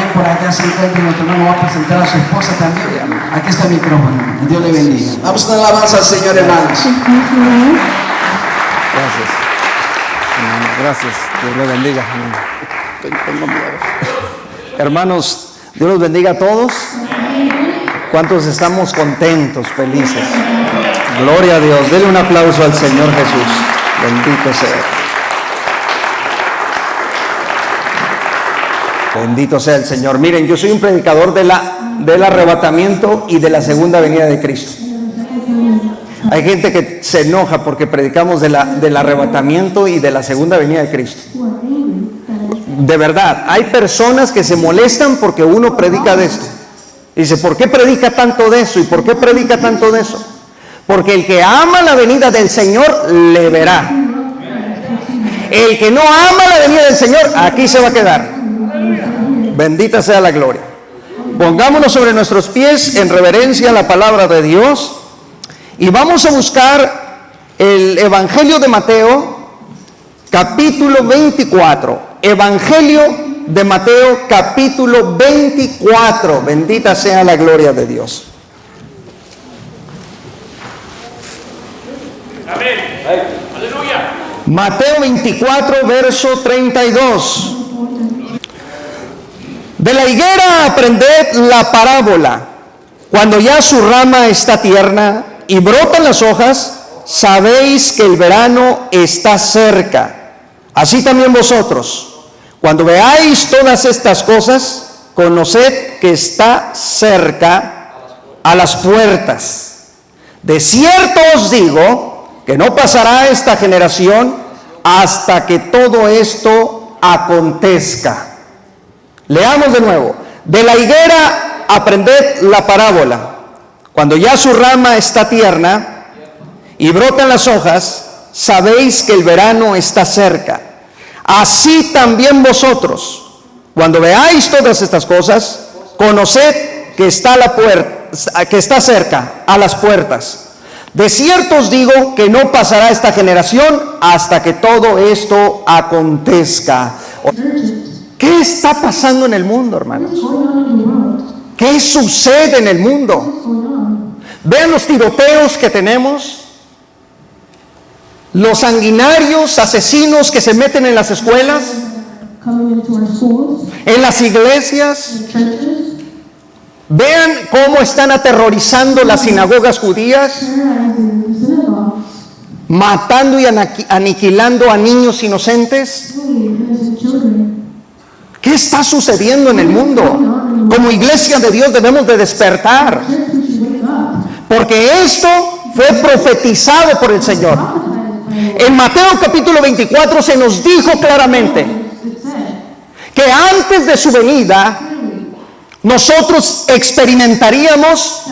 también por acá se encuentra nuestro hermano, va a presentar a su esposa también. Aquí está el micrófono. Dios le bendiga. Vamos a dar alabanza al Señor, hermanos. Gracias. Gracias. Dios le bendiga. Hermanos, Dios los bendiga a todos. ¿Cuántos estamos contentos, felices? Gloria a Dios. Denle un aplauso al Señor Jesús. Bendito sea. Bendito sea el Señor. Miren, yo soy un predicador del arrebatamiento y de la segunda venida de Cristo. Hay gente que se enoja porque predicamos del arrebatamiento y de la segunda venida de Cristo. De verdad, hay personas que se molestan porque uno predica de esto. Dice, ¿por qué predica tanto de eso? ¿Y por qué predica tanto de eso? Porque el que ama la venida del Señor le verá. El que no ama la venida del Señor, aquí se va a quedar. Bendita sea la gloria. Pongámonos sobre nuestros pies en reverencia a la palabra de Dios y vamos a buscar el Evangelio de Mateo, capítulo 24. Evangelio de Mateo, capítulo 24. Bendita sea la gloria de Dios. Amén. Aleluya. Mateo 24, verso 32. De la higuera aprended la parábola. Cuando ya su rama está tierna y brotan las hojas, sabéis que el verano está cerca. Así también vosotros, cuando veáis todas estas cosas, conoced que está cerca a las puertas. De cierto os digo que no pasará esta generación hasta que todo esto acontezca. Leamos de nuevo. De la higuera aprended la parábola. Cuando ya su rama está tierna y brotan las hojas, sabéis que el verano está cerca. Así también vosotros, cuando veáis todas estas cosas, conoced que está cerca a las puertas. De cierto os digo que no pasará esta generación hasta que todo esto acontezca. ¿Qué está pasando en el mundo, hermanos? ¿Qué sucede en el mundo? Vean los tiroteos que tenemos, los sanguinarios asesinos que se meten en las escuelas, en las iglesias. Vean cómo están aterrorizando las sinagogas judías, matando y aniquilando a niños inocentes. ¿Qué está sucediendo en el mundo? Como iglesia de Dios debemos de despertar, porque esto fue profetizado por el Señor. En Mateo capítulo 24 se nos dijo claramente que antes de su venida nosotros experimentaríamos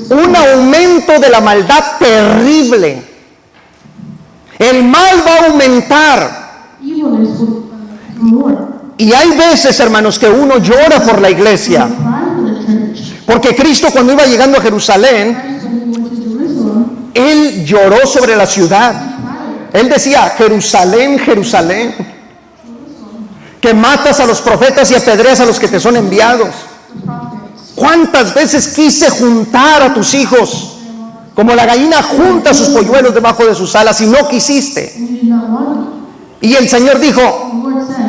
un aumento de la maldad terrible. El mal va a aumentar. Y hay veces, hermanos, que uno llora por la iglesia, porque Cristo, cuando iba llegando a Jerusalén, Él lloró sobre la ciudad. Él decía, Jerusalén, Jerusalén, que matas a los profetas y apedreas a los que te son enviados. ¿Cuántas veces quise juntar a tus hijos como la gallina junta sus polluelos debajo de sus alas y no quisiste? Y el Señor dijo,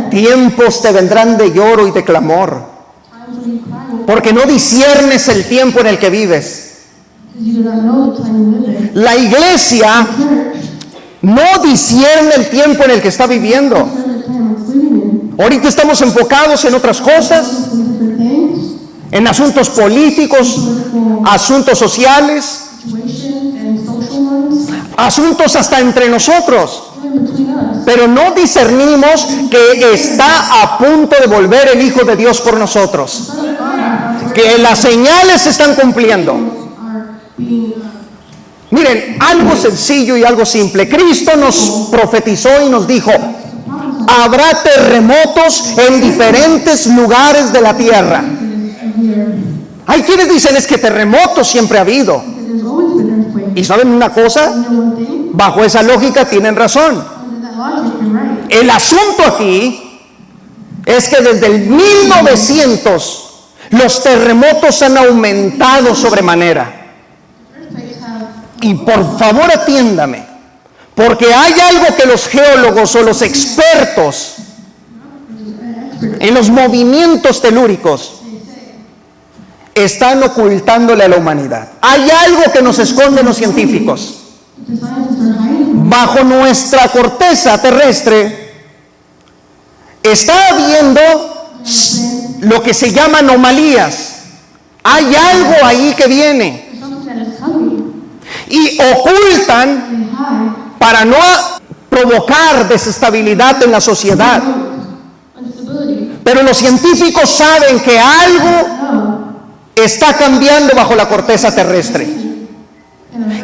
tiempos te vendrán de lloro y de clamor, porque no disciernes el tiempo en el que vives. La iglesia no discierne el tiempo en el que está viviendo. Ahorita estamos enfocados en otras cosas, en asuntos políticos, asuntos sociales, asuntos hasta entre nosotros. Pero no discernimos que está a punto de volver el Hijo de Dios por nosotros, que las señales se están cumpliendo. Miren, algo sencillo y algo simple. Cristo nos profetizó y nos dijo, habrá terremotos en diferentes lugares de la tierra. Hay quienes dicen, es que terremotos siempre ha habido. Y saben una cosa, bajo esa lógica tienen razón. El asunto aquí es que desde el 1900 los terremotos han aumentado sobremanera. Y por favor atiéndame, porque hay algo que los geólogos o los expertos en los movimientos telúricos están ocultándole a la humanidad. Hay algo que nos esconden los científicos. Bajo nuestra corteza terrestre está habiendo lo que se llama anomalías. Hay algo ahí que viene y ocultan para no provocar desestabilidad en la sociedad. Pero los científicos saben que algo está cambiando bajo la corteza terrestre.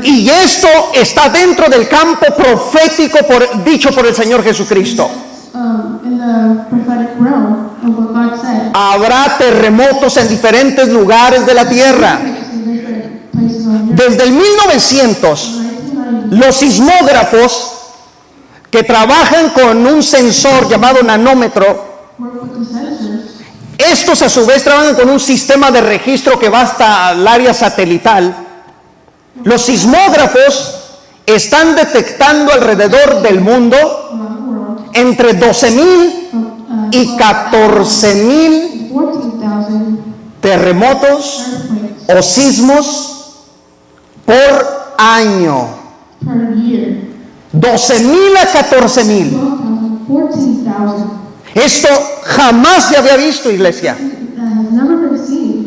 Y esto está dentro del campo profético dicho por el Señor Jesucristo. Habrá terremotos en diferentes lugares de la tierra. Desde el 1900, los sismógrafos que trabajan con un sensor llamado nanómetro, estos a su vez trabajan con un sistema de registro que va hasta el área satelital. Los sismógrafos están detectando alrededor del mundo entre 12,000 y 14,000 terremotos o sismos por año. 12,000 a 14,000. Esto jamás se había visto, iglesia.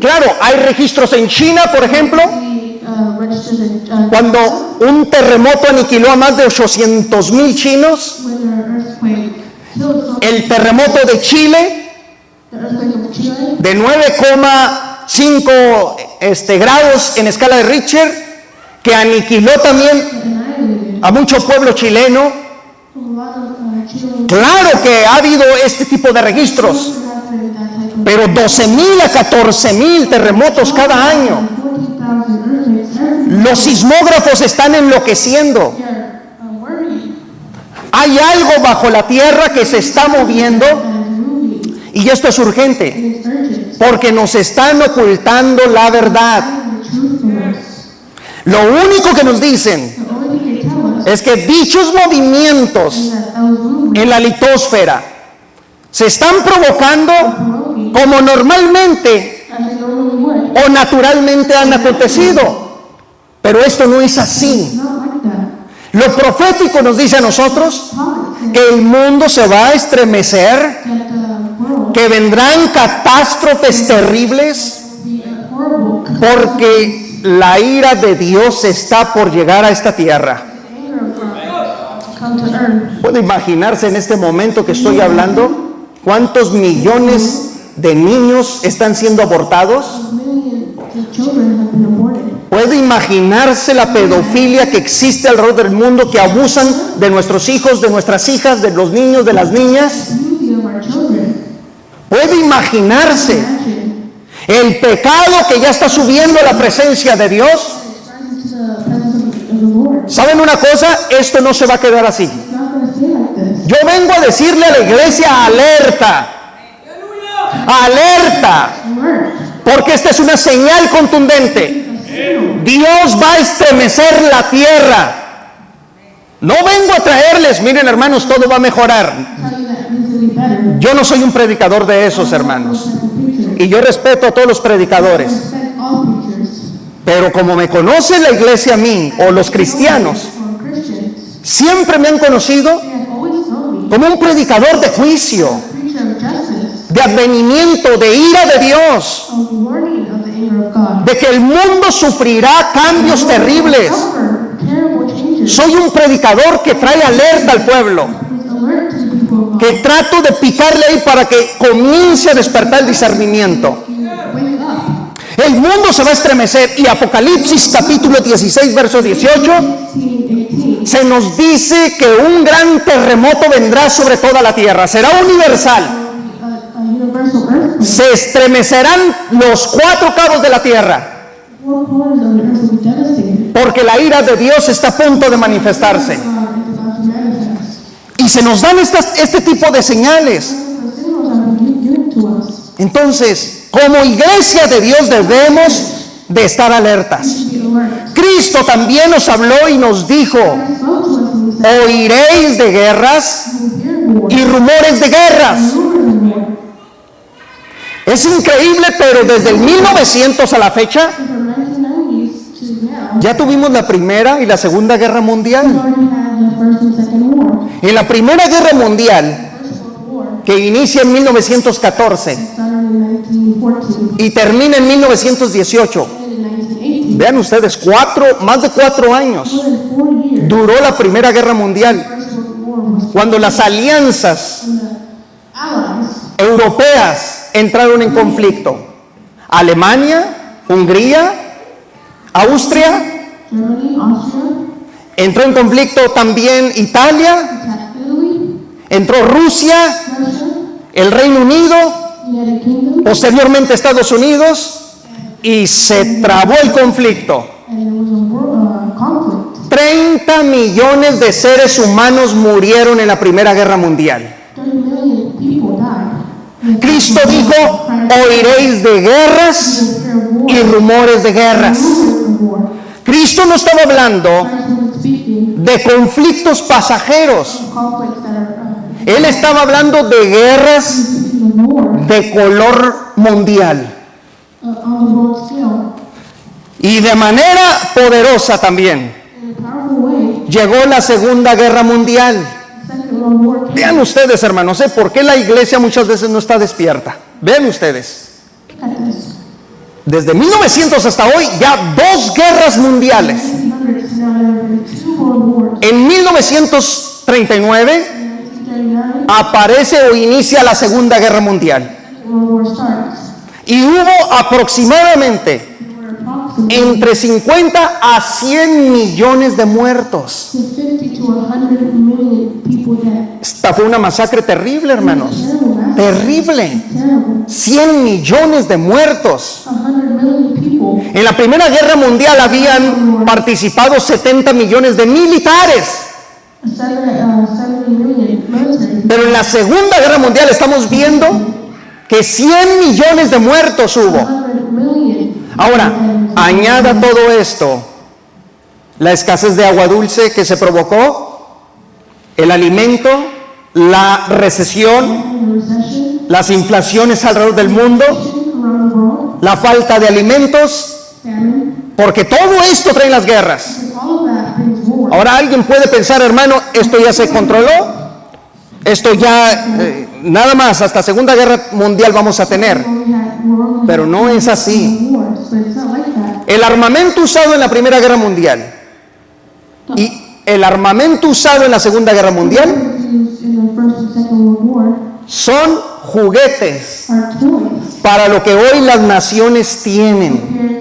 Claro, hay registros en China, por ejemplo, cuando un terremoto aniquiló a más de 800,000 chinos. El terremoto de Chile, de 9,5 grados en escala de Richter, que aniquiló también a mucho pueblo chileno. Claro que ha habido este tipo de registros, pero 12,000 a 14,000 terremotos cada año. Los sismógrafos están enloqueciendo. Hay algo bajo la tierra que se está moviendo, y esto es urgente, porque nos están ocultando la verdad. Lo único que nos dicen es que dichos movimientos en la litosfera se están provocando como normalmente o naturalmente han acontecido, pero esto no es así. Lo profético nos dice a nosotros que el mundo se va a estremecer, que vendrán catástrofes terribles, porque la ira de Dios está por llegar a esta tierra. ¿Puede imaginarse en este momento que estoy hablando cuántos millones de niños están siendo abortados? ¿Puede imaginarse la pedofilia que existe alrededor del mundo, que abusan de nuestros hijos, de nuestras hijas, de los niños, de las niñas? ¿Puede imaginarse el pecado que ya está subiendo a la presencia de Dios? ¿Saben una cosa? Esto no se va a quedar así. Yo vengo a decirle a la iglesia: alerta, alerta, porque esta es una señal contundente. Dios va a estremecer la tierra. No vengo a traerles, miren hermanos, todo va a mejorar. Yo no soy un predicador de esos, hermanos, y yo respeto a todos los predicadores, pero como me conoce la iglesia a mí, o los cristianos, siempre me han conocido como un predicador de juicio, de advenimiento, de ira de Dios, de que el mundo sufrirá cambios terribles. Soy un predicador que trae alerta al pueblo, que trato de picarle ahí para que comience a despertar el discernimiento. El mundo se va a estremecer, y Apocalipsis capítulo 16 verso 18 se nos dice que un gran terremoto vendrá sobre toda la tierra, será universal. Se estremecerán los 4 cabos de la tierra, porque la ira de Dios está a punto de manifestarse. Y se nos dan este tipo de señales. Entonces, como iglesia de Dios debemos de estar alertas. Cristo también nos habló y nos dijo: oiréis de guerras y rumores de guerras. Es increíble, pero desde el 1900 a la fecha ya tuvimos la Primera y la Segunda Guerra Mundial. En la Primera Guerra Mundial, que inicia en 1914 y termina en 1918, vean ustedes, más de 4 años duró la Primera Guerra Mundial, cuando las alianzas europeas entraron en conflicto. Alemania, Hungría, Austria, entró en conflicto también Italia, entró Rusia, el Reino Unido, posteriormente Estados Unidos, y se trabó el conflicto. 30 millones de seres humanos murieron en la Primera Guerra Mundial. Cristo dijo: oiréis de guerras y rumores de guerras. Cristo no estaba hablando de conflictos pasajeros. Él estaba hablando de guerras de color mundial. Y de manera poderosa también. Llegó la Segunda Guerra Mundial. Vean ustedes, hermanos, ¿por qué la iglesia muchas veces no está despierta? Vean ustedes. Desde 1900 hasta hoy, ya 2 guerras mundiales. En 1939 aparece o inicia la Segunda Guerra Mundial. Y hubo aproximadamente entre 50 a 100 millones de muertos. Esta fue una masacre terrible, hermanos. Terrible. 100 millones de muertos. En la Primera Guerra Mundial habían participado 70 millones de militares. Pero en la Segunda Guerra Mundial estamos viendo que 100 millones de muertos hubo. Ahora, añada todo esto la escasez de agua dulce que se provocó, el alimento, la recesión, las inflaciones alrededor del mundo, la falta de alimentos, porque todo esto trae las guerras. Ahora alguien puede pensar, hermano, esto ya se controló, esto ya nada más hasta Segunda Guerra Mundial vamos a tener, pero no es así. El armamento usado en la Primera Guerra Mundial y el armamento usado en la Segunda Guerra Mundial son juguetes para lo que hoy las naciones tienen.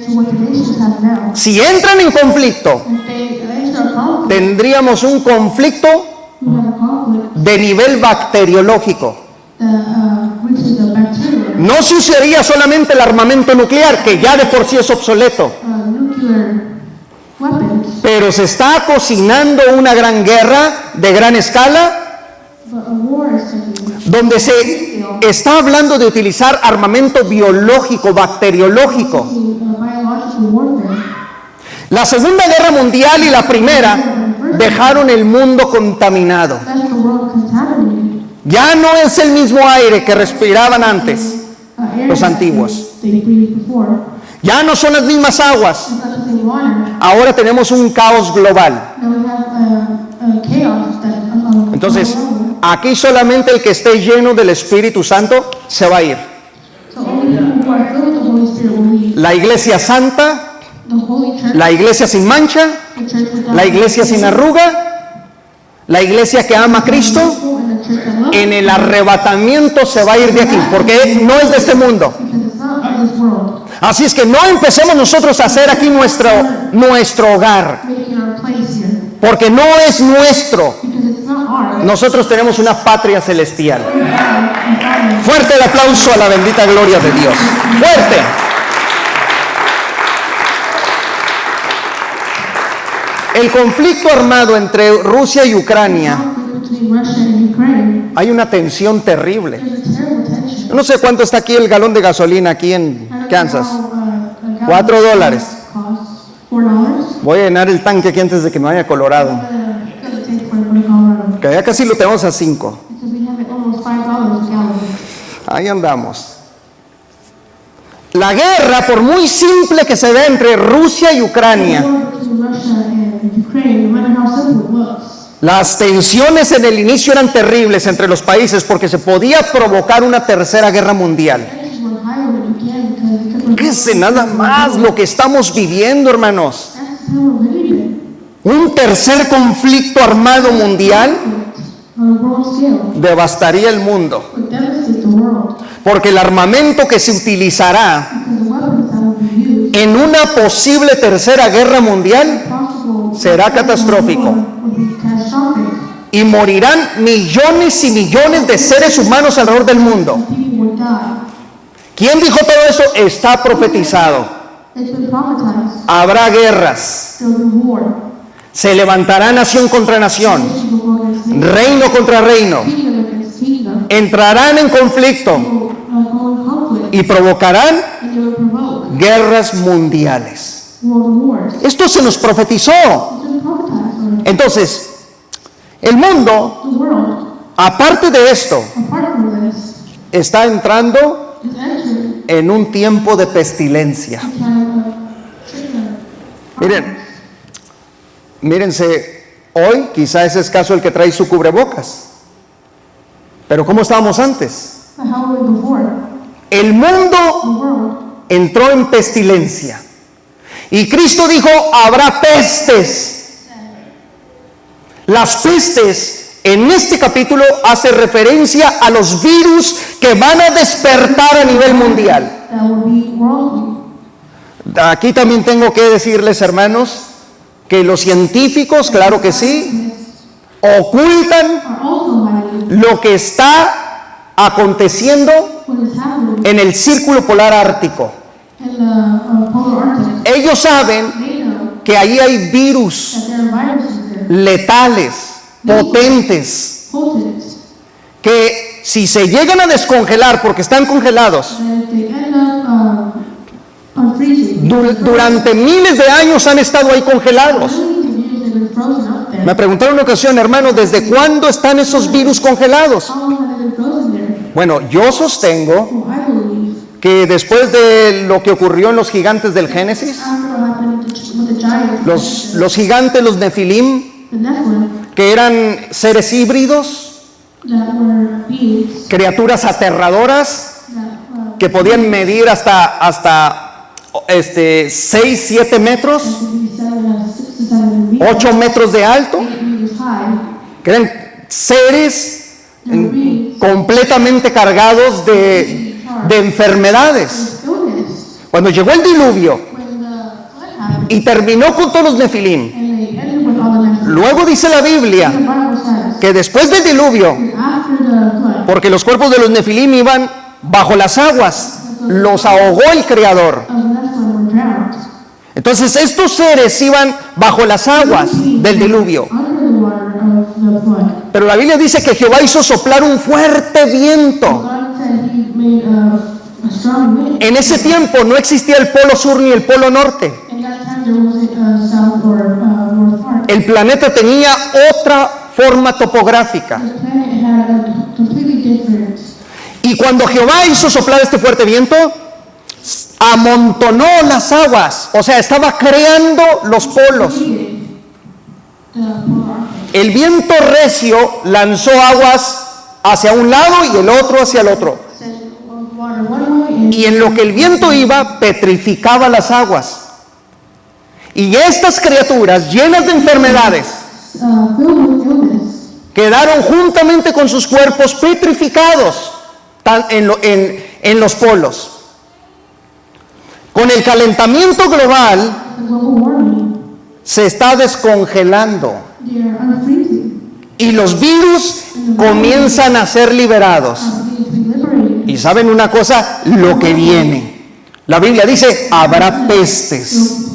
Si entran en conflicto, tendríamos un conflicto de nivel bacteriológico. No se usaría solamente el armamento nuclear, que ya de por sí es obsoleto, pero se está cocinando una gran guerra de gran escala, donde se está hablando de utilizar armamento biológico, bacteriológico. La Segunda Guerra Mundial y la Primera dejaron el mundo contaminado. Ya no es el mismo aire que respiraban antes los antiguos. Ya no son las mismas aguas. Ahora tenemos un caos global. Entonces, aquí solamente el que esté lleno del Espíritu Santo se va a ir. La iglesia santa, la iglesia sin mancha, la iglesia sin arruga, la iglesia que ama a Cristo, en el arrebatamiento se va a ir de aquí, porque no es de este mundo. Así es que no empecemos nosotros a hacer aquí nuestro hogar, porque no es nuestro. Nosotros tenemos una patria celestial. Fuerte el aplauso a la bendita gloria de Dios. Fuerte. El conflicto armado entre Rusia y Ucrania, hay una tensión terrible. Yo no sé cuánto está aquí el galón de gasolina aquí en Kansas. $4. Voy a llenar el tanque aquí antes de que me vaya a Colorado. Que ya casi lo tenemos a 5. Ahí andamos. La guerra, por muy simple que se vea entre Rusia y Ucrania, las tensiones en el inicio eran terribles entre los países porque se podía provocar una tercera guerra mundial. Fíjense nada más lo que estamos viviendo, hermanos. Un tercer conflicto armado mundial devastaría el mundo. Porque el armamento que se utilizará en una posible tercera guerra mundial será catastrófico. Y morirán millones y millones de seres humanos alrededor del mundo. ¿Quién dijo todo eso? Está profetizado. Habrá guerras. Se levantará nación contra nación, reino contra reino. Entrarán en conflicto y provocarán guerras mundiales. Esto se nos profetizó. Entonces, el mundo, aparte de esto, está entrando en un tiempo de pestilencia. Mírense, hoy quizá es escaso el que trae su cubrebocas. Pero ¿cómo estábamos antes? El mundo entró en pestilencia. Y Cristo dijo, habrá pestes. Las pestes en este capítulo hace referencia a los virus que van a despertar a nivel mundial. Aquí también tengo que decirles, hermanos, que los científicos, claro que sí, ocultan lo que está aconteciendo en el círculo polar ártico. Ellos saben que ahí hay virus letales, potentes, que si se llegan a descongelar porque están congelados, durante miles de años han estado ahí congelados. Me preguntaron en una ocasión, hermano, ¿desde cuándo están esos virus congelados? Bueno, yo sostengo que después de lo que ocurrió en los gigantes del Génesis, los gigantes, los Nefilim, que eran seres híbridos, criaturas aterradoras, que podían medir hasta 6, 7 metros, 8 metros de alto, que eran seres completamente cargados de enfermedades. Cuando llegó el diluvio y terminó con todos los Nefilim, luego dice la Biblia que después del diluvio, porque los cuerpos de los Nefilim iban bajo las aguas, los ahogó el Creador. Entonces estos seres iban bajo las aguas del diluvio. Pero la Biblia dice que Jehová hizo soplar un fuerte viento. En ese tiempo no existía el polo sur ni el polo norte. El planeta tenía otra forma topográfica. Y cuando Jehová hizo soplar este fuerte viento, amontonó las aguas, o sea, estaba creando los polos. El viento recio lanzó aguas hacia un lado y el otro hacia el otro. Y en lo que el viento iba, petrificaba las aguas. Y estas criaturas llenas de enfermedades quedaron juntamente con sus cuerpos petrificados en los polos. Con el calentamiento global se está descongelando y los virus comienzan a ser liberados. Y saben una cosa, lo que viene. La Biblia dice, habrá pestes.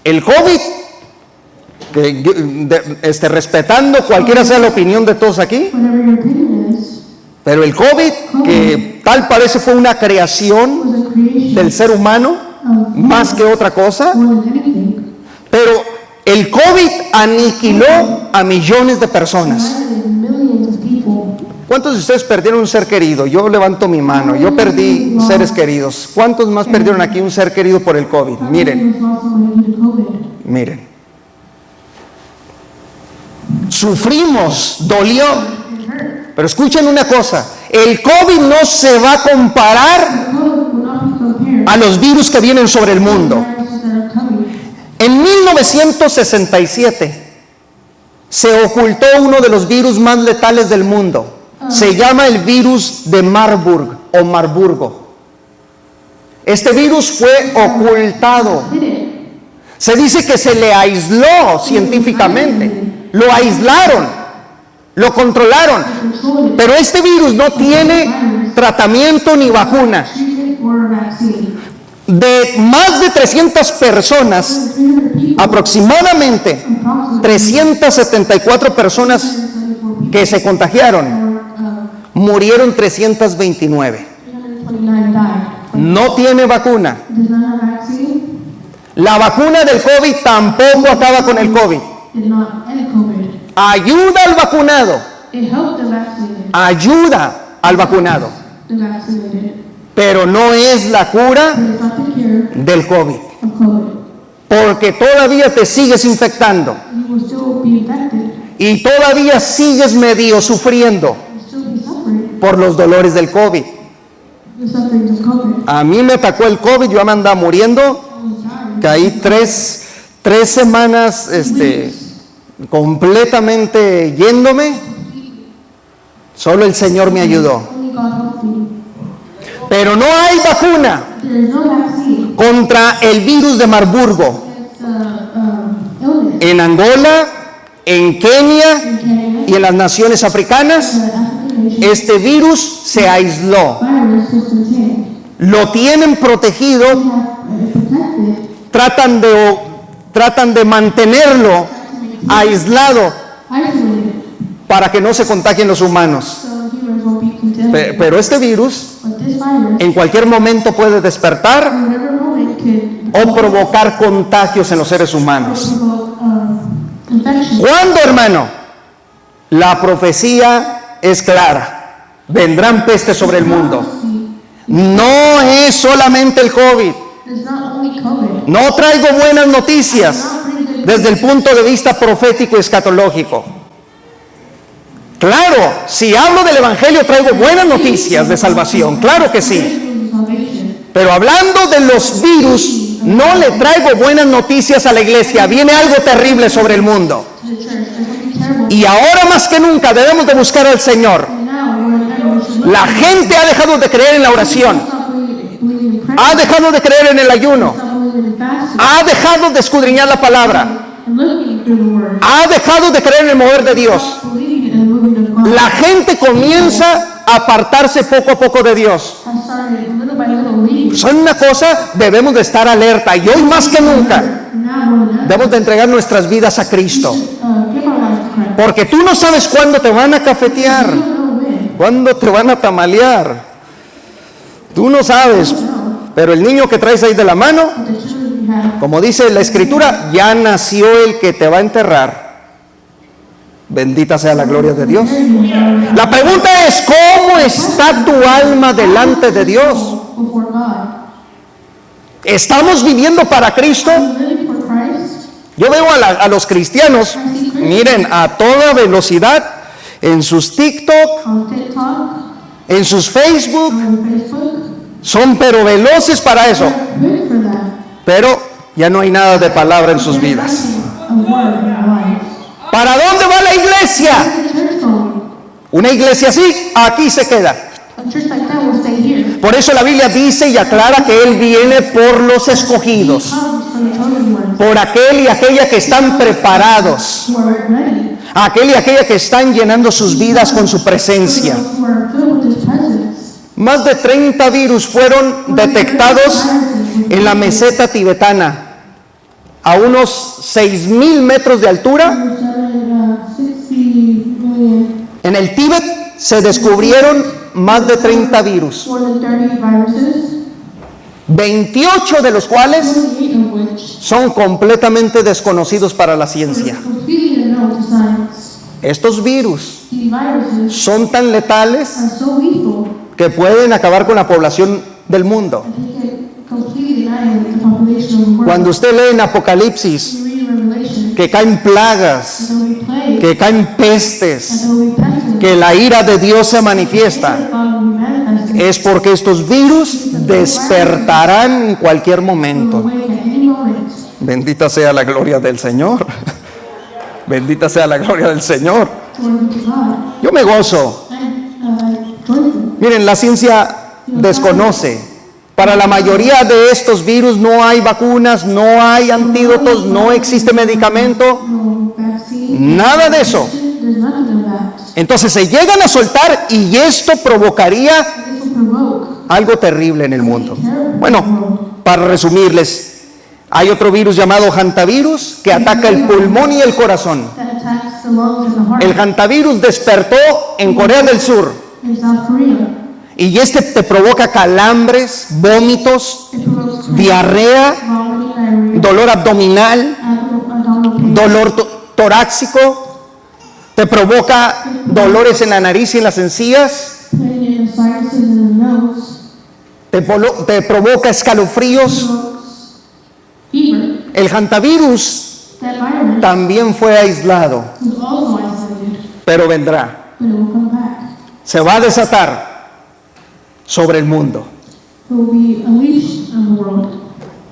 El COVID, respetando cualquiera sea la opinión de todos aquí, pero el COVID, que Tal parece fue una creación was a creation del ser humano, of más que otra cosa, more than anything. pero el COVID aniquiló a millones de personas. Divided millions of people. ¿Cuántos de ustedes perdieron un ser querido? Yo levanto mi mano, yo perdí seres queridos. ¿Cuántos más perdieron aquí un ser querido por el COVID? Miren, How many of us lost somebody due to COVID? miren. Sufrimos, dolió, It hurt. pero escuchen una cosa, el COVID no se va a comparar The COVID will not be compared a los virus que vienen sobre el to mundo. viruses that are coming. En 1967 se ocultó uno de los virus más letales del mundo. Se llama el virus de Marburg o Marburgo. Este virus fue ocultado. Did it? Se dice que se le aisló científicamente. Lo aislaron, lo controlaron. Control it. Pero este virus no tiene tratamiento ni vacuna. Treatment or a vaccine. De más de 300 personas, 300 people. aproximadamente Approximately 374 personas 374 people. que se contagiaron, Or, murieron 329. 329 died. No tiene vacuna. Does not have vaccine. La vacuna del COVID tampoco acaba con el COVID. Did not end COVID. Ayuda al vacunado. It helped the vaccinated. Ayuda al vacunado. The vaccinated. Pero no es la cura But it's not the cure del COVID. of COVID. Porque todavía te sigues infectando. You will still be infected. Y todavía sigues medio sufriendo You'll still be suffering por los dolores del COVID. the sufferings of COVID. A mí me atacó el COVID, yo me andaba muriendo. I was dying. Caí tres semanas completamente yéndome. Solo el Señor me ayudó. Only God helped me. Pero no hay vacuna There is no vaccine contra el virus de Marburgo. against illness En Angola, en Kenia in Kenya. y en las naciones africanas, The African nation este virus se aisló. virus was contained. Lo tienen protegido, We have protected, tratan de mantenerlo aislado isolated, para que no se contagien los humanos. so humans won't be contaminated. Pero este virus But this virus, en cualquier momento puede despertar at whatever moment, could o provocar contagios en los seres humanos. provoke infection. ¿Cuándo, hermano? La profecía es clara. Vendrán pestes sobre el mundo. No es solamente el COVID. It's not only COVID. No traigo buenas noticias desde el punto de vista profético y escatológico. Claro, si hablo del Evangelio traigo buenas noticias de salvación, claro que sí. Salvation. Pero hablando de los virus, no le traigo buenas noticias a la iglesia. Viene algo terrible sobre el mundo. To the church. There's something terrible. Y ahora más que nunca debemos de buscar al Señor. And now we're in a situation. La gente ha dejado de creer en la oración. Stop believing in prayer. Ha dejado de creer en el ayuno. Stop believing in fasting. Ha dejado de escudriñar la palabra. And looking through the word. Ha dejado de creer en el mover de Dios. Stop believing in the moving of God. La gente comienza a apartarse poco a poco de Dios. I started little by little leaving. Son una cosa, debemos de estar alerta y hoy más que nunca Now more than ever, debemos de entregar nuestras vidas a Cristo. give our lives to Christ. Porque tú no sabes cuándo te van a You cafetear, don't know when. cuándo te van a tamalear. Tú no sabes, pero el niño que traes ahí de la mano, But the children we have, como dice la Escritura, ya nació el que te va a enterrar. Bendita sea la gloria de Dios. La pregunta es, ¿cómo está tu alma delante de Dios? before God. ¿Estamos viviendo para Cristo? Are you living for Christ? Yo veo a los cristianos, miren, a toda velocidad, en sus TikTok, On TikTok, en sus Facebook, on Facebook. son pero veloces para eso, Good for that. pero ya no hay nada de palabra en sus vidas. A word in our lives. ¿Para dónde va la iglesia? Where's the church going? Una iglesia así, aquí se queda. A church like that will stay here. Por eso la Biblia dice y aclara que Él viene por los escogidos, Comes for the chosen ones por aquel y aquella que están preparados, who are ready. aquel y aquella que están llenando sus vidas con su presencia. Those who are filled with His presence. Más de 30 virus fueron detectados en la meseta tibetana, a unos 6,000 metros de altura. 60 million. En el Tíbet se descubrieron más de 30 virus, More than 30 viruses, 28 de los cuales 28 of which son completamente desconocidos para la ciencia. are completely unknown to science. Estos virus These viruses son tan letales are so lethal que pueden acabar con la población del mundo. that they can completely annihilate the population of the world. Cuando usted lee en Apocalipsis You read in Revelation, que caen plagas, there will be plagues, que caen and pestes, there will be pestilence, que la ira de Dios se manifiesta, and God will be manifested. es porque estos virus despertarán en cualquier Will momento. awake at any moment. Bendita sea la gloria del Señor. Bendita sea la gloria del Señor. Glory be to God. Yo me gozo. And joyful. Miren, la ciencia desconoce. Para la mayoría de estos virus no hay vacunas, no hay antídotos, no existe medicamento, No vaccine. nada de eso. There's nothing of that. Entonces se llegan a soltar y esto provocaría This will provoke algo terrible en el mundo. Bueno, para resumirles, hay otro virus llamado hantavirus que ataca el pulmón y el corazón. that attacks the lungs and the heart. El hantavirus despertó en Corea del Sur In South Korea, y este te provoca calambres, vómitos, it provokes diarrea, vomiting, diarrhea, dolor abdominal, abdominal pain, dolor torácico, te provoca dolores en la nariz y en las encías, pain in the sinuses and the nose, te provoca escalofríos. provokes fever. El hantavirus That virus también fue aislado, was also isolated, pero vendrá. but it will come back. Se va a desatar sobre el mundo. It will be unleashed on the world.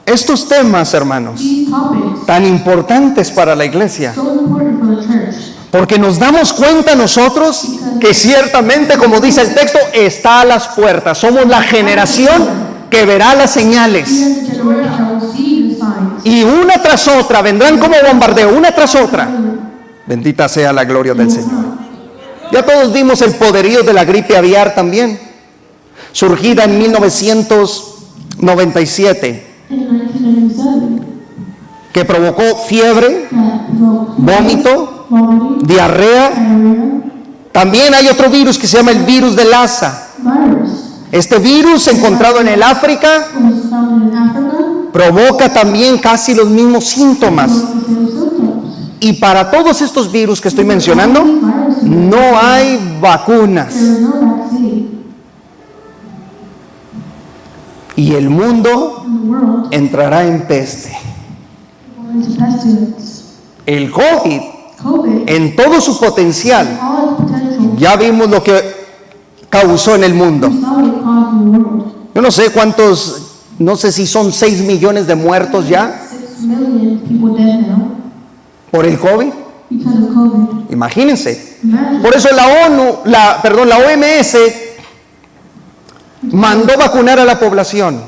Estos temas, hermanos, These topics tan importantes para la iglesia, so important for the church porque nos damos cuenta nosotros que ciertamente, como dice el texto, está a las puertas. Somos la generación que verá las señales. we are the generation that will see the signs. Y una tras otra, vendrán como bombardeo, una tras otra. Bendita sea la gloria del Señor. Ya todos vimos el poderío de la gripe aviar también, surgida en 1997, In 1997, que provocó fiebre, that provoked vómito, vomiting, diarrea. diarrhea, También hay otro virus que se llama el virus de Lassa. virus. Este virus, encontrado en el África, It was found in Africa. provoca también casi los mismos síntomas. Provoked the same symptoms. Y para todos estos virus que estoy mencionando, no hay vacunas. There is no vaccine. Y el mundo In the world, entrará en peste. going into pestilence. El COVID, COVID, en todo su potencial, all its potential, ya vimos lo que causó en el mundo. we saw what it caused in the world. Yo no sé cuántos, no sé si son 6 millones de muertos ya 6 million people dead now por el COVID. because of COVID. Imagínense. Imagine. Por eso la OMS mandó vacunar a la población,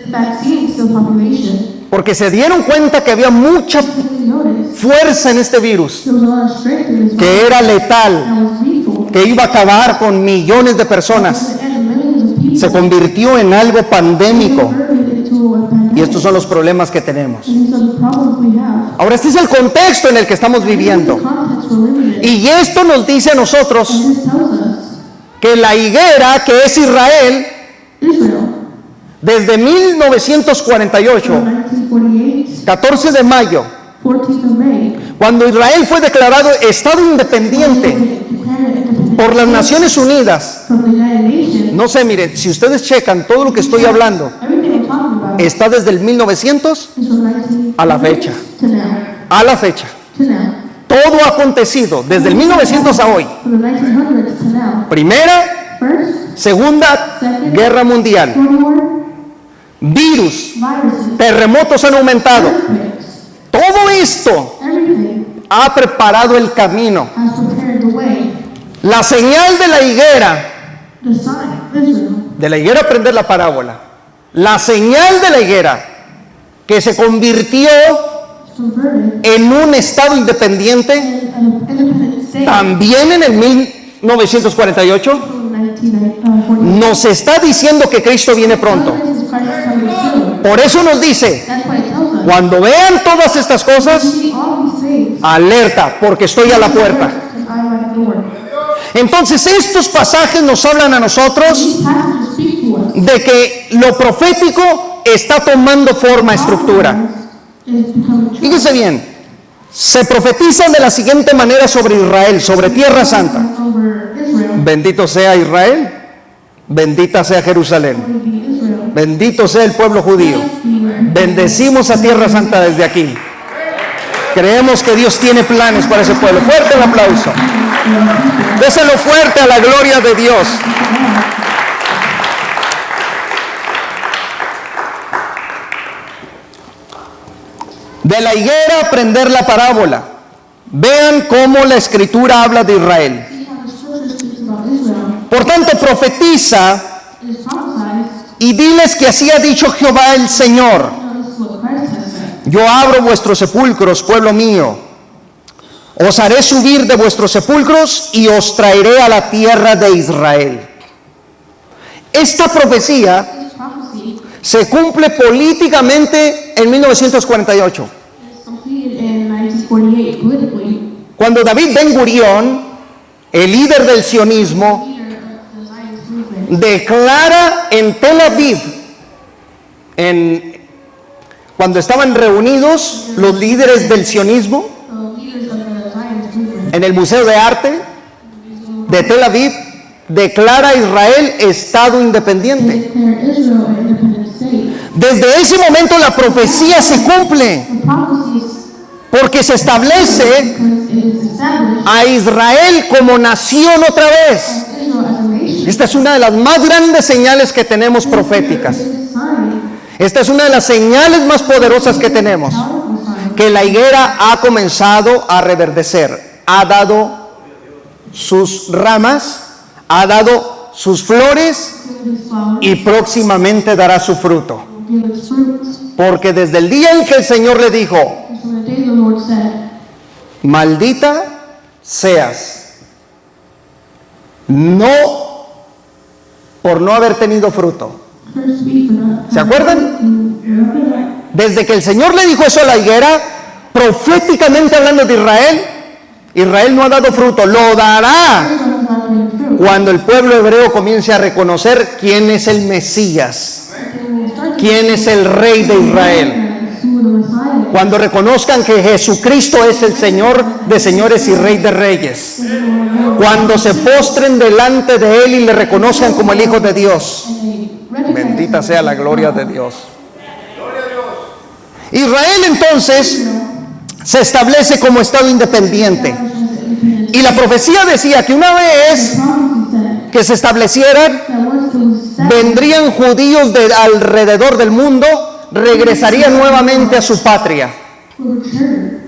Vaccines to the population. porque se dieron cuenta que había mucha Because they noticed fuerza en este virus, there was a lot of strength in this que virus era letal, that was lethal. que iba a acabar con millones de It personas. was the end of millions of people. Se convirtió en algo pandémico. Converted into a pandemic. Y estos son los problemas que tenemos. And these are the problems we have. Ahora, este es el contexto en el que estamos This is the viviendo. context we're living in. Y esto nos dice a nosotros And this tells us que la higuera, que es Israel, Israel, desde 1948, from 1948, 14 de mayo, 14th of May, cuando Israel fue declarado Estado independiente declared independence por las Naciones Unidas. from the United Nations. No sé, miren, si ustedes checan todo lo que estoy hablando, Everything I'm talking about está desde el 1900 is from 1948 a la fecha. to now. a la fecha. To now. Todo ha acontecido desde el 1900 a hoy. From the 1900s to now. Primera, First, Segunda Guerra Mundial, World War, virus, viruses, terremotos han aumentado. earthquakes, Todo esto everything ha preparado el camino. has prepared the way. La señal de la higuera, The sign, Israel, aprender la parábola. La señal de la higuera que se convirtió converted en un estado independiente an independent state también en el 1948, from 1948. nos está diciendo que Cristo viene pronto. This is Christ coming soon. Por eso nos dice, That's why it tells us. cuando vean todas estas cosas, See all these things. alerta, porque estoy a la puerta. Because I am at the door. Entonces estos pasajes nos hablan a nosotros These passages speak to us. de que lo profético está tomando forma, estructura. Is becoming true. Fíjense bien, se profetiza de la siguiente manera sobre Israel, sobre Tierra Santa. Over Israel. Bendito sea Israel, bendita sea Jerusalén, Glory be Israel. bendito sea el pueblo judío. Bendecimos a Tierra Santa desde aquí. Creemos que Dios tiene planes para ese pueblo. Fuerte el aplauso. Déselo fuerte a la gloria de Dios. De la higuera aprender la parábola. Vean cómo la escritura habla de Israel. See how the scripture speaks about Israel. Por tanto, profetiza It is prophesied. y diles que así ha dicho Jehová el Señor. This is what Christ has said. Yo abro vuestros sepulcros, pueblo mío. Os haré subir de vuestros sepulcros y os traeré a la tierra de Israel. Esta profecía This prophecy se cumple políticamente en 1948. is completed in 1948 politically. Cuando David Ben Gurión, el líder del sionismo, Leader of the Zionist movement declara en Tel Aviv, cuando estaban reunidos los líderes del sionismo, the leaders of the Zionist movement en el Museo de Arte de Tel Aviv, declara a Israel Estado independiente. declare Israel an independent state. Desde ese momento la profecía se cumple, The prophecy is porque se establece because it is established a Israel como nación otra vez. as Israel as a nation. Esta es una de las más grandes señales que tenemos proféticas. This is a sign, Esta es una de las señales más poderosas que tenemos, powerful sign, que la higuera ha comenzado a reverdecer, ha dado sus ramas, ha dado sus flores give its flowers, y próximamente dará su fruto. give its fruits. Porque desde el día en que el Señor le dijo, And from the day the Lord said, maldita seas, no por no haber tenido fruto. "Cursed be for not ¿Se acuerdan? You remember that? Desde que el Señor le dijo eso a la higuera, proféticamente hablando de Israel, Israel no ha dado fruto, lo dará Israel has not been fruit. cuando el pueblo hebreo comience a reconocer quién es el Mesías, They will start to quién es el Rey de Israel. recognize who the Messiah is. Cuando reconozcan que Jesucristo es el Señor de señores y Rey de reyes. Cuando se postren delante de Él y le reconozcan como el Hijo de Dios. And they recognize Bendita him. sea la gloria de Dios. Israel entonces se establece como Estado independiente. Y la profecía decía que una vez The prophecy said que se establecieran, that once it was established, vendrían judíos de alrededor del mundo, regresarían nuevamente a su patria. will return.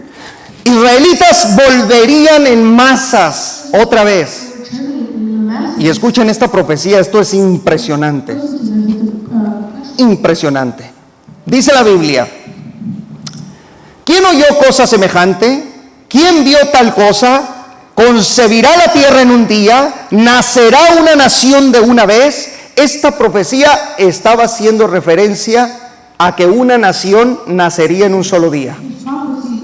Israelitas volverían en masas otra vez. Returning in the masses. Y escuchen esta profecía, esto es impresionante, Listen to this, impresionante. Dice la Biblia, ¿quién oyó cosa semejante? ¿Quién vio tal cosa? Concebirá la tierra en un día, nacerá una nación de una vez. Esta profecía estaba haciendo referencia a que una nación nacería en un solo día. This prophecy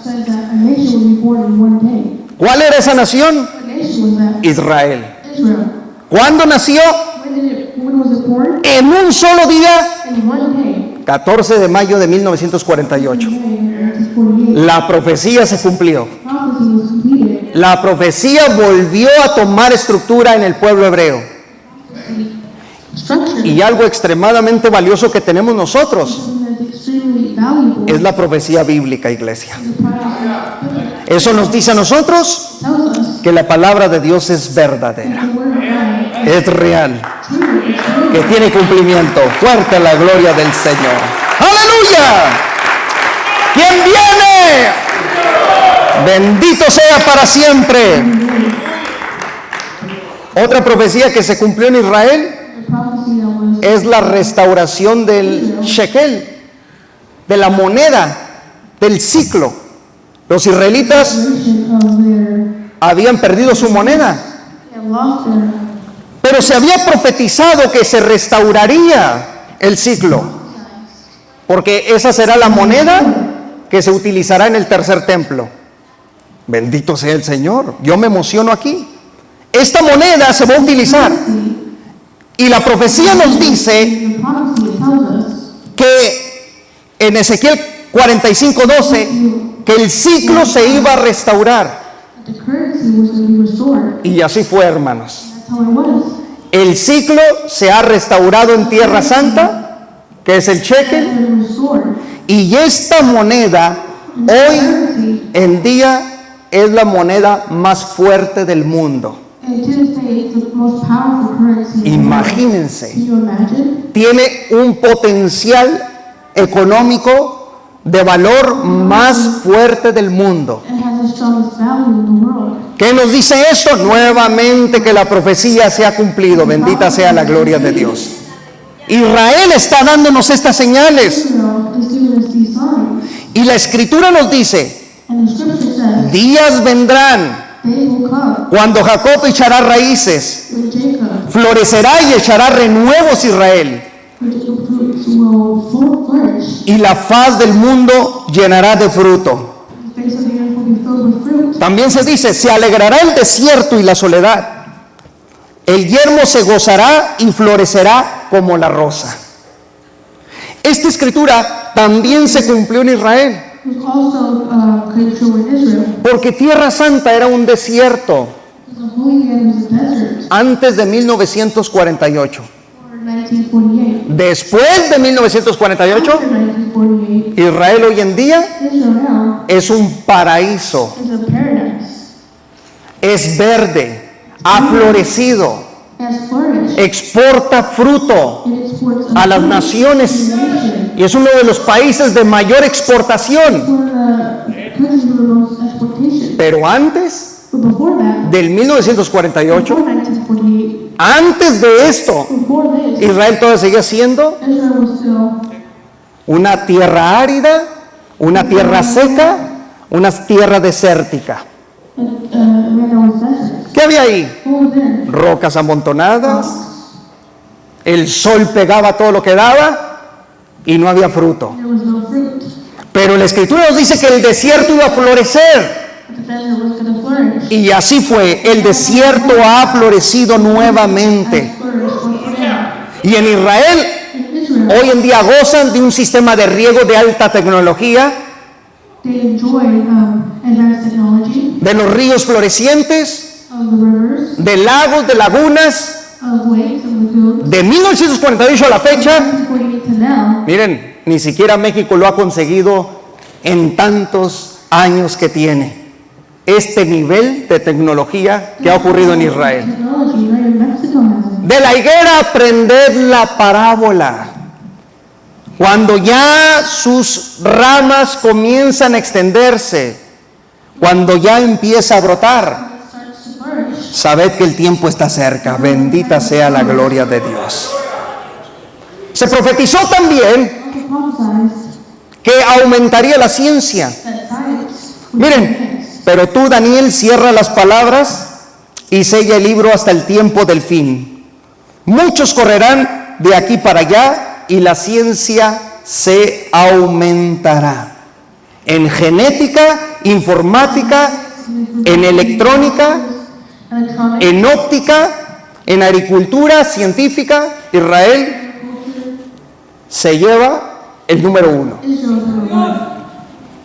says that a nation will be born in one day. ¿Cuál era esa nación? What nation was that? Israel. Israel. ¿Cuándo nació? When was it born? En un solo día, In one day. 14 de mayo de 1948. In 1948. La profecía se cumplió. Prophecy was completed. La profecía volvió a tomar estructura en el pueblo hebreo. Structure. Y algo extremadamente valioso que tenemos nosotros Something that's extremely valuable. es la profecía bíblica, iglesia. The prophecy Eso nos dice a nosotros tells us que la palabra de Dios es verdadera, the word of God es real, is true. It's true. que tiene cumplimiento. Fuerte la gloria del Señor. ¡Aleluya! ¿Quién viene? Bendito sea para siempre. Otra profecía que se cumplió en Israel The prophecy that was es la restauración del shekel, de la moneda, del ciclo. Los israelitas restoration of their habían perdido su moneda, they have lost their pero se había profetizado que se restauraría el ciclo, porque esa será la moneda que se utilizará en el tercer templo. Bendito sea el Señor. Yo me emociono aquí. esta moneda se va a utilizar. Y la profecía nos dice The prophecy tells us que en Ezequiel 45:12 que el ciclo se iba a restaurar. that the currency was going to be restored. Y así fue, hermanos. That's how it was. El ciclo se ha restaurado en Tierra Santa, que es el It shekel, has been restored. y esta moneda hoy en día es la moneda más fuerte del mundo. And to this day, it's the most powerful currency in the world. Imagínense, Can you imagine? tiene un potencial económico de valor más fuerte del mundo. It has the strongest value in the world. ¿Qué nos dice esto? Nuevamente que la profecía se ha cumplido. Bendita sea la gloria de Dios. Israel está dándonos estas señales. Israel is giving us these signs. Y la escritura nos dice, And the scripture says, días vendrán days will come cuando Jacob echará raíces, when Jacob, florecerá y echará renuevos Israel, when Jacob's fruits will flourish. y la faz del mundo llenará de fruto. The face of the earth will be filled with fruit. También se dice, se alegrará el desierto y la soledad. El yermo se gozará y florecerá como la rosa. Esta escritura también se cumplió en Israel, It was also came true in Israel. porque Tierra Santa era un desierto Because the Holy Land was a desert antes de 1948. before 1948. Después de 1948, After 1948, Israel hoy en día Israel es un paraíso, is a paradise. es verde, ha florecido, Has flourished. exporta fruto It exports a las naciones y es uno de los países de mayor exportación. for the countries with the most exportation. Pero antes But before that, del 1948, before 1948, antes de esto, before this, Israel todavía seguía siendo Israel was still una tierra árida, una tierra seca, una tierra desértica. when there was desert. ¿Qué había ahí? What was there? Rocas amontonadas, el sol pegaba todo lo que daba y no había fruto. There was no fruit. Pero la escritura nos dice que el desierto iba a florecer. But the desert was going to flourish. Y así fue, el desierto ha florecido nuevamente. Flourished once again. Y en Israel In Israel, hoy en día gozan de un sistema de riego de alta tecnología, they enjoy advanced technology de los ríos florecientes, of the rivers, de lagos, de lagunas. of lakes and lagoons. De 1948 a la fecha, 1948 to now, miren, ni siquiera México lo ha conseguido en tantos años que tiene. Este nivel de tecnología que ha ocurrido en Israel. technology, right? In Mexico has it. De la higuera aprended la parábola. Cuando ya sus ramas comienzan a extenderse, cuando ya empieza a brotar, It starts to flourish. sabed que el tiempo está cerca. Bendita sea la gloria de Dios. Se profetizó también Also prophesies que aumentaría la ciencia. that science would Miren, advance. pero tú, Daniel, cierra las palabras y sella el libro hasta el tiempo del fin. Muchos correrán de aquí para allá y la ciencia se aumentará. En genética, informática, en electrónica, Electronics, en óptica, en agricultura científica, Israel se lleva el número 1. Israel is number one.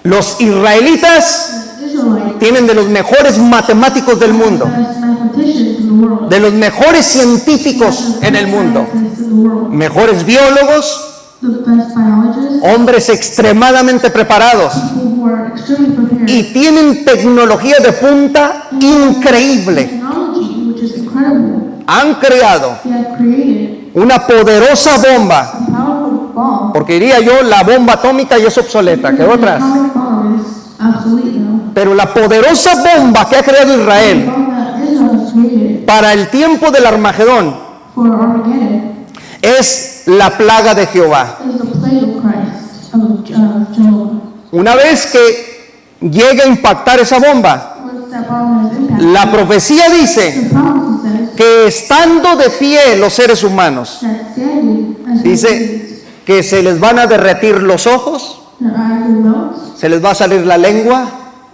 Los israelitas The Israelites, tienen de los mejores matemáticos del mundo, best mathematicians in the world. de los mejores científicos en el mundo, Scientists in the world. mejores biólogos, The best biologists, hombres extremadamente preparados people who are extremely prepared. y tienen tecnología de punta increíble. Technology, which is incredible. Han creado They have created una poderosa bomba, a powerful bomb. porque diría yo, la bomba atómica ya es obsoleta, quedó The atrás. atomic bomb is obsolete now. Pero la poderosa bomba que ha creado The Israel bomb that Israel has created para el tiempo del Armagedón for Armageddon es la plaga de Jehová. is the plague of Christ, of Jehovah. Una vez que llegue a impactar esa bomba, Once that bomb has impacted, la profecía dice the prophecy says que estando de pie los seres humanos, that standing as dice que se les van a derretir los ojos, their eyes will melt, se les va a salir la lengua,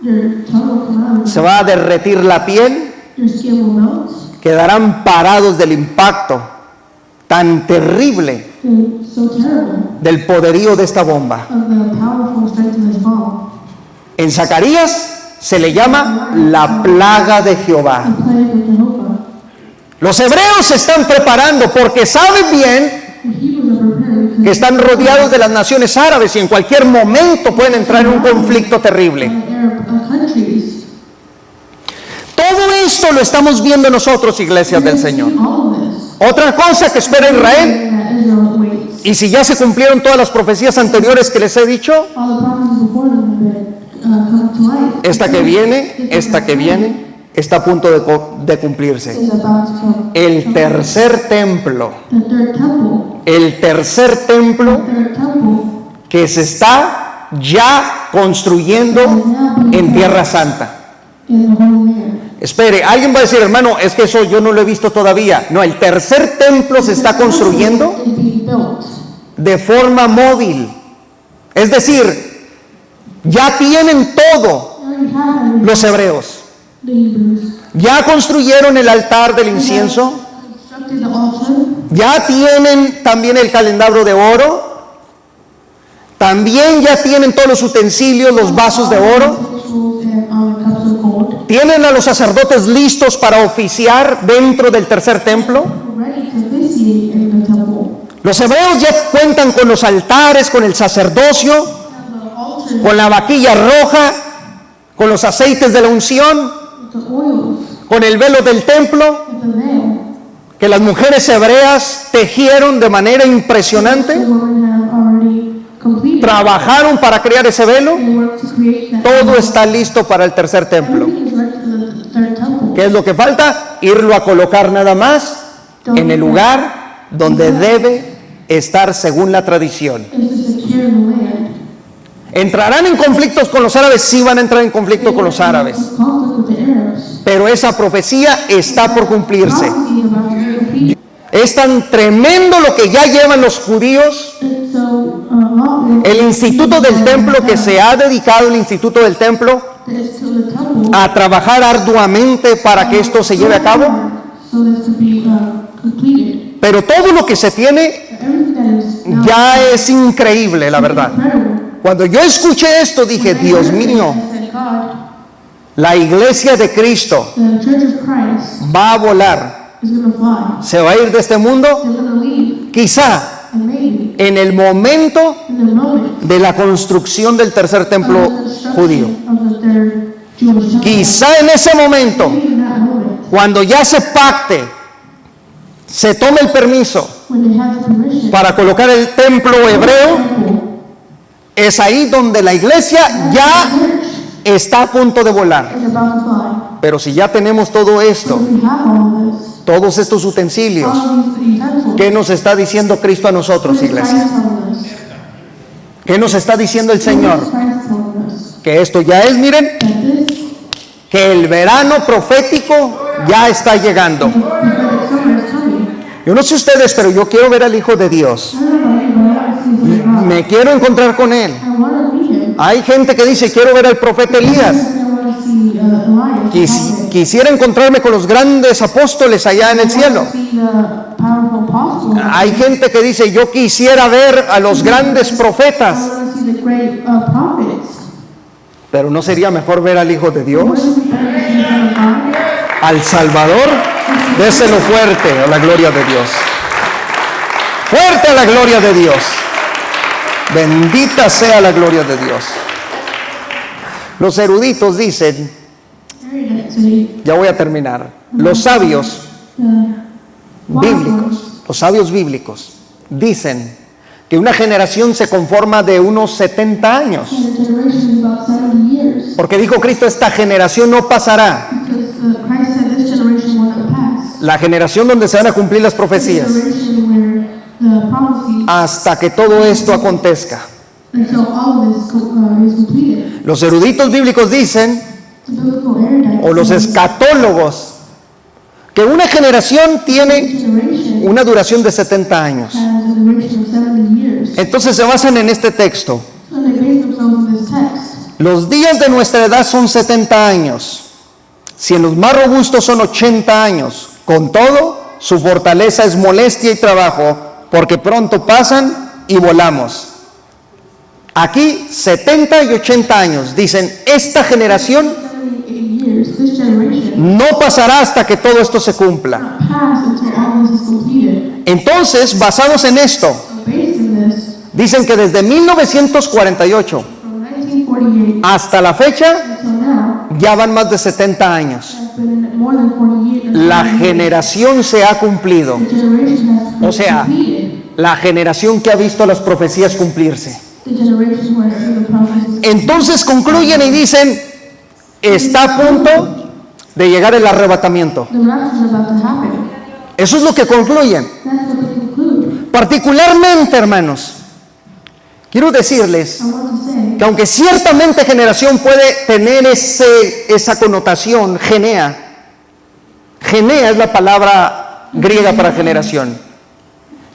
their tongue will come out, se va a derretir la piel, Your skin will melt. Quedarán parados del impacto tan terrible It's so terrible del poderío de esta bomba. of the powerful strength of this bomb. En Zacarías se le llama la plaga de Jehová. The plague of Jehovah. Los hebreos se están preparando porque saben bien The Hebrews are prepared because que están rodeados de las naciones árabes y en cualquier momento pueden entrar en un conflicto terrible. Arab countries. Todo esto lo estamos viendo nosotros, iglesias del Señor. All of this. Otra cosa que espera Israel, That Israel waits. y si ya se cumplieron todas las profecías anteriores que les he dicho, All the prophecies before them have been come to light. esta que viene, está a punto de cumplirse. Is about to come. El tercer templo, The third temple. el tercer templo The third temple que se está ya construyendo en Tierra Santa. in the Holy Land. Espere, alguien va a decir, hermano, es que eso yo no lo he visto todavía. No, el tercer templo se está construyendo Is being built. de forma móvil. Es decir, ya tienen todo They already have everything. los hebreos. The Hebrews. Ya construyeron el altar del incienso. Constructed the altar. Ya tienen también el candelabro de oro. También ya tienen todos los utensilios, los vasos de oro. Rituals and the cups of gold. Tienen a los sacerdotes listos para oficiar dentro del tercer templo. Ready to officiate in the temple. Los hebreos ya cuentan con los altares, con el sacerdocio, Have the altar con la vaquilla roja, con los aceites de la unción, with the oils con el velo del templo, and the veil. que las mujeres hebreas tejieron de manera The impresionante, women have already completed. trabajaron para crear ese velo. They work to create that. Todo está listo para el tercer templo. Everything is ready for the third temple. ¿Qué es lo que falta? Irlo a colocar nada más en el lugar donde debe estar según la tradición. Is to secure the land. ¿Entrarán en conflictos con los árabes? Sí van a entrar en conflicto con los árabes. Conflict with the Arabs. Pero esa profecía está por cumplirse. Prophecy about to be completed. Es tan tremendo lo que ya llevan los judíos. And so, long El instituto del templo que se ha dedicado, el instituto del templo, is to the temple. a trabajar arduamente para que esto se lleve a cabo. So that's to be completed. Pero todo lo que se tiene Everything that is now ya es increíble, la verdad. incredible. Cuando yo escuché esto dije, Dios mío, I said, God, la iglesia de Cristo the Church of Christ va a volar, is going to fly. se va a ir de este mundo, They're going to leave, quizá and maybe en el momento in the moment de la construcción del tercer templo of the destruction judío. of the third Jewish temple. Quizá en ese momento, Maybe in that moment, cuando ya se pacte, se tome el permiso when they have the permission, para colocar el templo hebreo, temple, es ahí donde la iglesia ya está a punto de volar. is about to fly. Pero si ya tenemos todo esto, If we have all of this, todos estos utensilios, all of these utensils, ¿qué nos está diciendo Cristo a nosotros, what is Christ iglesia? telling us? ¿Qué nos está diciendo el Señor? What is Christ telling us? Que esto ya es, miren, That this que el verano profético ya está llegando. prophetic summer is coming. Yo no sé ustedes, pero yo quiero ver al Hijo de Dios. I don't know about you, but I want to see the Son of God. Me quiero encontrar con Él. I want to meet him. Hay gente que dice, quiero ver al profeta Elías. I want to see Elias. Quisiera encontrarme con los grandes apóstoles allá en el cielo. I want to see the powerful apostles. Hay gente que dice, yo quisiera ver a los grandes I profetas. want to see the great prophets. Pero ¿no sería mejor ver al Hijo de Dios? Wouldn't it be better to see the Son of God? Al Salvador. Déselo fuerte a la gloria de Dios. Fuerte a la gloria de Dios. Bendita sea la gloria de Dios. Los eruditos dicen, ya voy a terminar, los sabios bíblicos dicen que una generación se conforma de unos 70 años. The generation is about 70 years. Porque dijo Cristo, esta generación no pasará. Because Christ said this generation will not pass. La generación donde se van a cumplir las The profecías. generation where the prophecy Hasta que todo esto acontezca. until all of this is completed. Los eruditos bíblicos dicen, The biblical erudites o los say escatólogos, que una generación tiene generation una duración de 70 años. has a duration of 70 years. Entonces se basan en este texto. So they base themselves on this text. Los días de nuestra edad son 70 años. Si en los más robustos son 80 años, con todo, su fortaleza es molestia y trabajo, porque pronto pasan y volamos. Aquí 70 y 80 años, dicen, esta generación 78 years, this generation no pasará hasta que todo esto se cumpla. will not pass until all this is completed. Entonces, basados en esto, So based on this, dicen que desde 1948 from 1948 hasta la fecha, until now, ya van más de 70 años. has been more than 40 years. La generación se ha cumplido. The generation has O sea, completed. la generación que ha visto las profecías cumplirse. The generation who has seen the prophecies. Entonces concluyen y dicen, está a punto de llegar el arrebatamiento. The rapture is about to happen. Eso es lo que concluyen. That's what they conclude. Particularmente, hermanos, quiero decirles I want to say que aunque ciertamente generación puede tener esa connotación, genea es la palabra griega para generación.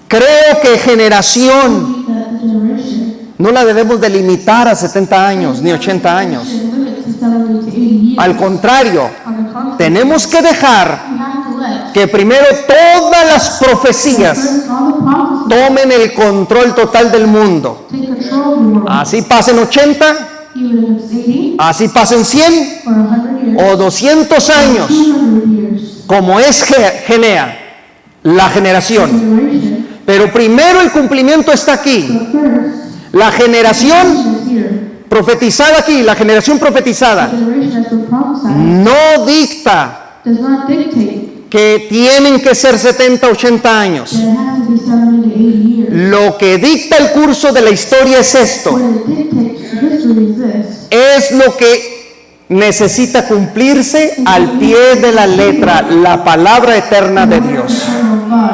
Creo que generación that the generation no la debemos delimitar a 70 años ni 80 años. should limit to 70 to 80 years. Al contrario, On the contrary, tenemos que dejar we have to let que primero todas las profecías first all the prophecies tomen el control total del mundo. take control of the world. Así pasen 80, Even if it's 80 así pasen 100 or 100 years, o 200 años, 200 years, como es Genea, la generación. generation. Pero primero el cumplimiento está aquí. But first, La generación is here. profetizada aquí, la generación The profetizada, generation has been prophesied. no dicta Does not dictate que tienen que ser 70, 80 años. that it has to be 70 to 80 years. Lo que dicta el curso de la historia es esto. What it dictates history is this. Es lo que necesita cumplirse al pie de la letra, la palabra eterna de Dios. The Son of God.